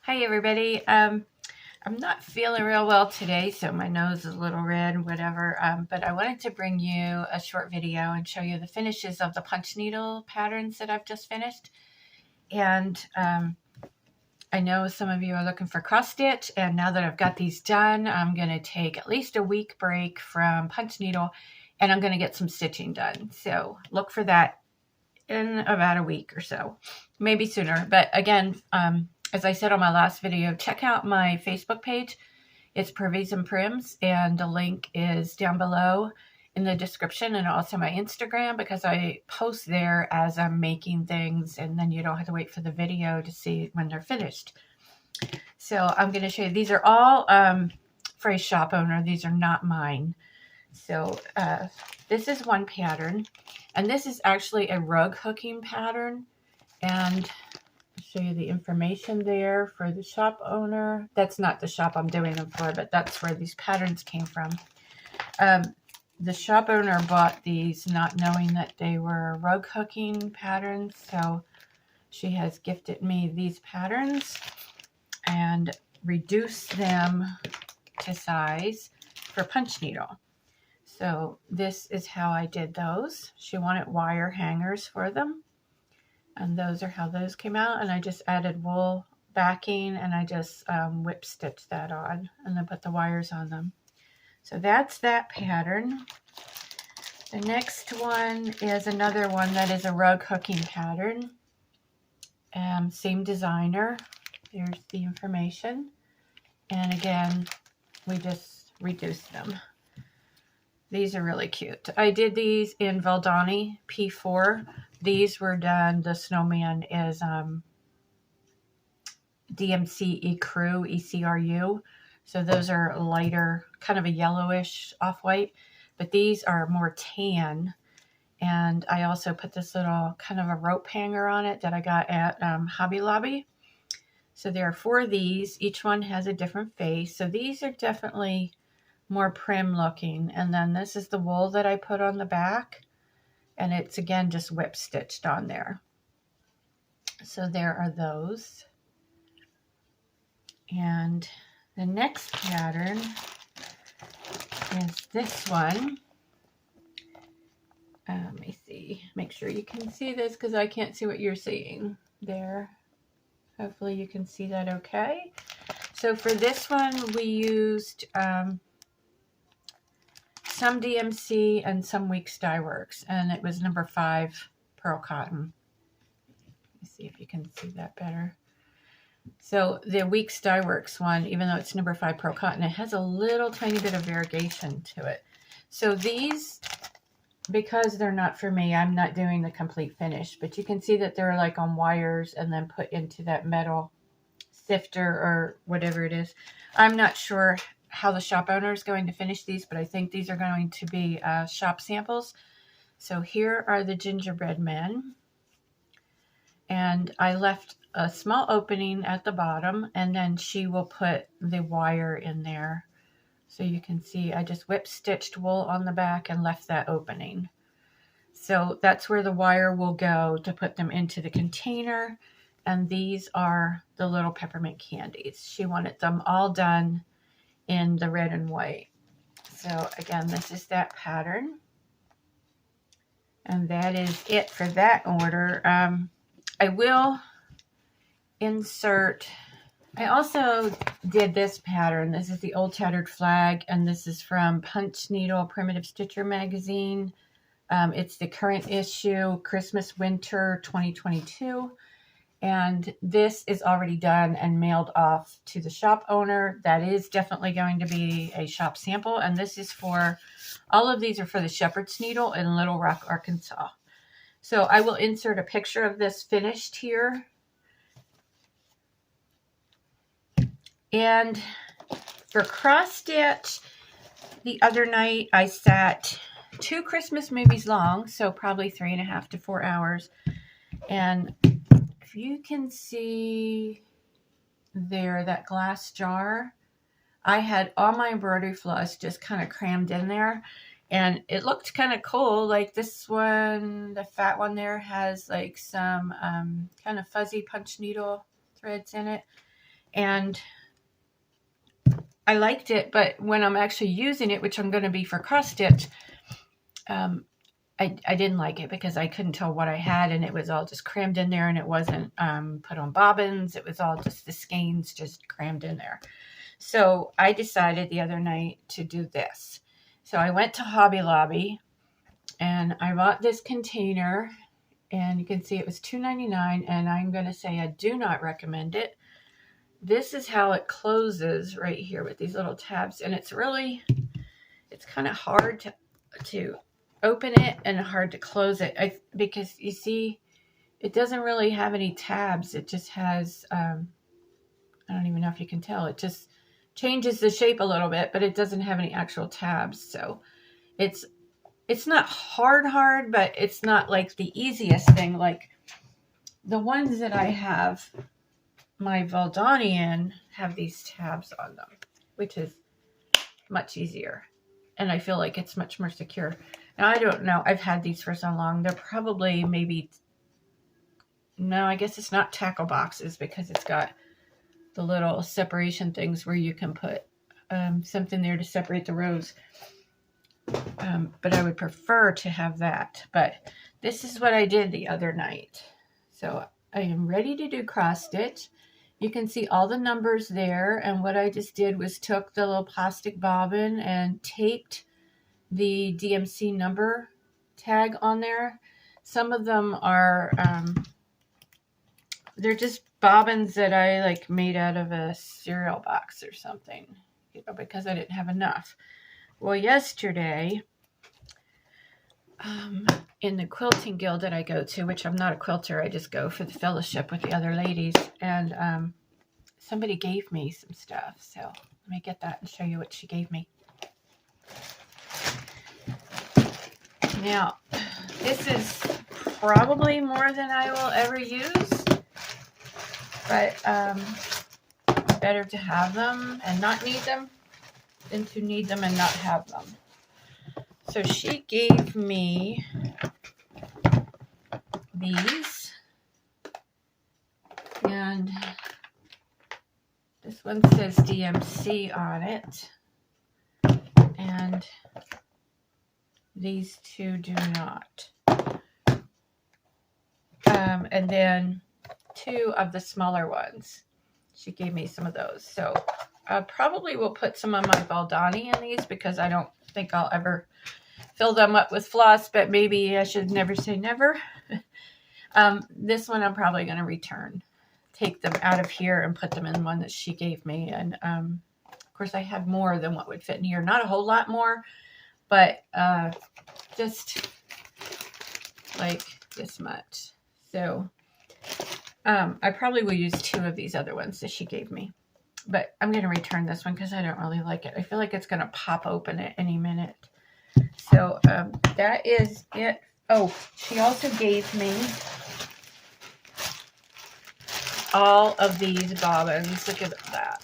Hi everybody. I'm not feeling real well today, so my nose is a little red, whatever. But I wanted to bring you a short video and show you the finishes of the punch needle patterns that I've just finished. And I know some of you are looking for cross stitch, and now that I've got these done, I'm going to take at least a week break from punch needle, and I'm going to get some stitching done. So look for that in about a week or so, maybe sooner. But again, as I said on my last video, check out my Facebook page. It's Privies and Prims, and the link is down below in the description, and also my Instagram, because I post there as I'm making things, and then you don't have to wait for the video to see when they're finished. So I'm going to show you. These are all for a shop owner. These are not mine. So this is one pattern, and this is actually a rug hooking pattern, and I'll show you the information there for the shop owner. That's not the shop I'm doing them for, but that's where these patterns came from. The shop owner bought these not knowing that they were rug hooking patterns, so she has gifted me these patterns and reduced them to size for punch needle. So this is how I did those. She wanted wire hangers for them, and those are how those came out. And I just added wool backing, and I just whip stitched that on and then put the wires on them. So that's that pattern. The next one is another one that is a rug hooking pattern. Same designer. There's the information. And again, we just reduced them. These are really cute. I did these in Valdani P4. These were done, the snowman is DMC Ecru, ECRU. So those are lighter, kind of a yellowish off-white. But these are more tan. And I also put this little kind of a rope hanger on it that I got at Hobby Lobby. So there are 4 of these. Each one has a different face. So these are definitely more prim looking. And then this is the wool that I put on the back, and it's again just whip stitched on there. So there are those. And the next pattern is this one. Let me see, make sure you can see this because I can't see what you're seeing there. Hopefully you can see that okay. So for this one we used some DMC and some Weeks Dye Works, and it was number 5 pearl cotton. Let me see if you can see that better. So the Weeks Dye Works one, even though it's number 5 pearl cotton, it has a little tiny bit of variegation to it. So these, because they're not for me, I'm not doing the complete finish, but you can see that they're like on wires and then put into that metal sifter or whatever it is. I'm not sure how the shop owner is going to finish these, but I think these are going to be shop samples. So here are the gingerbread men, and I left a small opening at the bottom, and then she will put the wire in there. So you can see I just whip stitched wool on the back and left that opening. So that's where the wire will go to put them into the container. And these are the little peppermint candies. She wanted them all done in the red and white. So again, this is that pattern. And that is it for that order. I will insert, I also did this pattern. This is the Old Tattered Flag, and this is from Punch Needle Primitive Stitcher magazine. It's the current issue, Christmas Winter 2022. And this is already done and mailed off to the shop owner. That is definitely going to be a shop sample. And this is for, all of these are for the Shepherd's Needle in Little Rock, Arkansas. So I will insert a picture of this finished here. And for cross stitch, the other night I sat 2 Christmas movies long, so probably 3.5 to 4 hours. And if you can see there, that glass jar, I had all my embroidery floss just kind of crammed in there, and it looked kind of cool. Like this one, the fat one there, has like some kind of fuzzy punch needle threads in it. And I liked it, but when I'm actually using it, which I'm going to be for cross stitch, I didn't like it because I couldn't tell what I had, and it was all just crammed in there, and it wasn't put on bobbins. It was all just the skeins just crammed in there. So I decided the other night to do this. So I went to Hobby Lobby and I bought this container, and you can see it was $2.99, and I'm going to say I do not recommend it. This is how it closes right here with these little tabs, and it's kind of hard to open it and hard to close it because you see it doesn't really have any tabs. It just has I don't even know if you can tell, it just changes the shape a little bit, but it doesn't have any actual tabs. So it's not hard, but it's not like the easiest thing. Like the ones that I have, my Valdanian, have these tabs on them, which is much easier, and I feel like it's much more secure. Now, I don't know, I've had these for so long, they're probably no, I guess it's not tackle boxes because it's got the little separation things where you can put something there to separate the rows. But I would prefer to have that. But this is what I did the other night. So I am ready to do cross stitch. You can see all the numbers there, and what I just did was took the little plastic bobbin and taped the DMC number tag on there. Some of them are they're just bobbins that I like made out of a cereal box or something, you know, because I didn't have enough. Well, yesterday in the quilting guild that I go to, which I'm not a quilter, I just go for the fellowship with the other ladies, and somebody gave me some stuff. So let me get that and show you what she gave me. Now, this is probably more than I will ever use, but better to have them and not need them than to need them and not have them. So she gave me these, and this one says DMC on it, and these two do not. And then two of the smaller ones. She gave me some of those. So I probably will put some of my Valdani in these because I don't think I'll ever fill them up with floss, but maybe I should never say never. This one I'm probably going to return. Take them out of here and put them in one that she gave me. And of course I had more than what would fit in here. Not a whole lot more, but just like this much. So I probably will use two of these other ones that she gave me, but I'm going to return this one because I don't really like it. I feel like it's going to pop open at any minute. So that is it. Oh, she also gave me all of these bobbins. Look at that.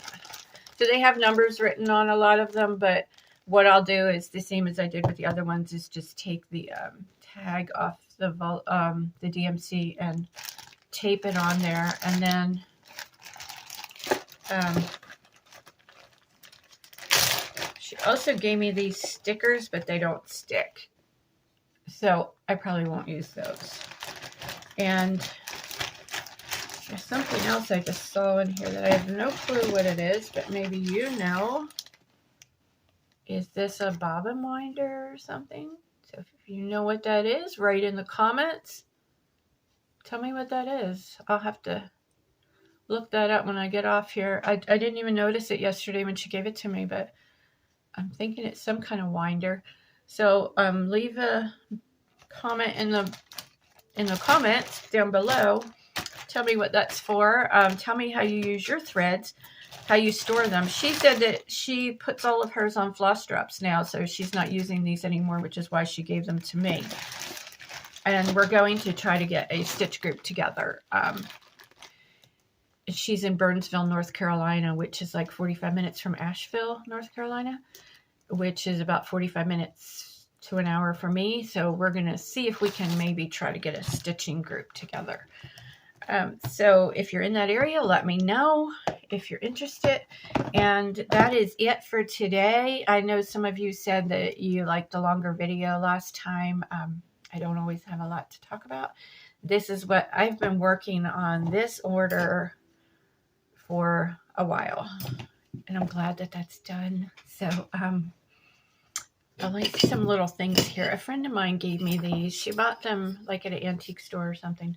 So they have numbers written on a lot of them, but what I'll do is the same as I did with the other ones, is just take the tag off the DMC and tape it on there, and then she also gave me these stickers, but they don't stick, so I probably won't use those. And there's something else I just saw in here that I have no clue what it is, but maybe you know. Is this a bobbin winder or something? So if you know what that is, write in the comments. Tell me what that is. I'll have to look that up when I get off here. I didn't even notice it yesterday when she gave it to me, but I'm thinking it's some kind of winder. So leave a comment in the comments down below. Tell me what that's for. Tell me how you use your threads, how you store them. She said that she puts all of hers on floss drops now, so she's not using these anymore, which is why she gave them to me. And we're going to try to get a stitch group together. She's in Burnsville, North Carolina, which is like 45 minutes from Asheville, North Carolina, which is about 45 minutes to an hour for me. So we're going to see if we can maybe try to get a stitching group together. So if you're in that area, let me know. if you're interested. And that is it for today. I know some of you said that you liked the longer video last time. I don't always have a lot to talk about. This is what I've been working on, this order, for a while, and I'm glad that that's done. So I like some little things here. A friend of mine gave me these. She bought them like at an antique store or something.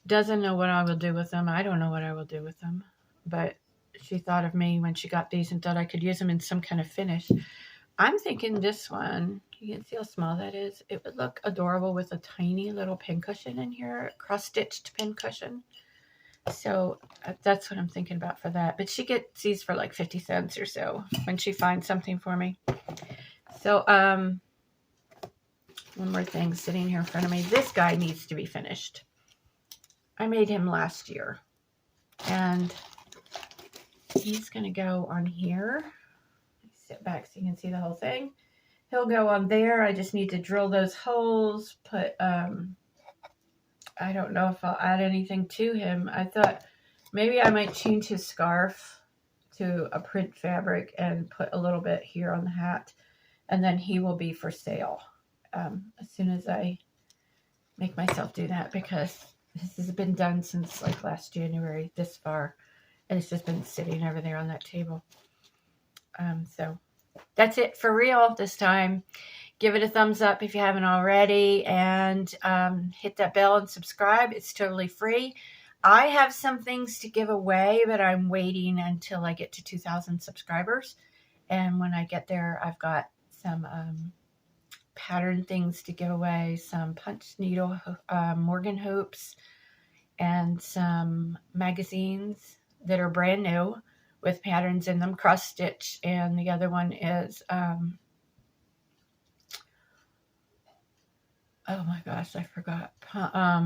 Doesn't know what I will do with them. I don't know what I will do with them, but she thought of me when she got these and thought I could use them in some kind of finish. I'm thinking this one, you can see how small that is. It would look adorable with a tiny little pincushion in here, cross-stitched pincushion. So that's what I'm thinking about for that. But she gets these for like 50 cents or so when she finds something for me. So one more thing sitting here in front of me. This guy needs to be finished. I made him last year. And he's going to go on here. Sit back so you can see the whole thing. He'll go on there. I just need to drill those holes, put I don't know if I'll add anything to him. I thought maybe I might change his scarf to a print fabric and put a little bit here on the hat, and then he will be for sale as soon as I make myself do that, because this has been done since like last January this far, and it's just been sitting over there on that table. So that's it for real this time. Give it a thumbs up if you haven't already, and hit that bell and subscribe. It's totally free. I have some things to give away, but I'm waiting until I get to 2,000 subscribers. And when I get there, I've got some pattern things to give away, some punch needle Morgan hoops, and some magazines that are brand new with patterns in them, cross stitch. And the other one is oh my gosh, I forgot.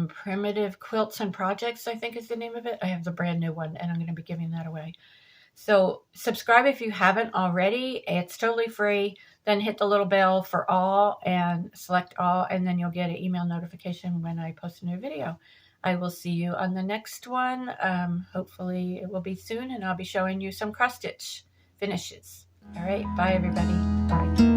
Primitive Quilts and Projects, I think is the name of it. I have the brand new one, and I'm going to be giving that away. So subscribe if you haven't already. It's totally free. Then hit the little bell for all and select all, and then you'll get an email notification when I post a new video. I will see you on the next one. Hopefully it will be soon, and I'll be showing you some cross stitch finishes. All right, bye everybody. Bye.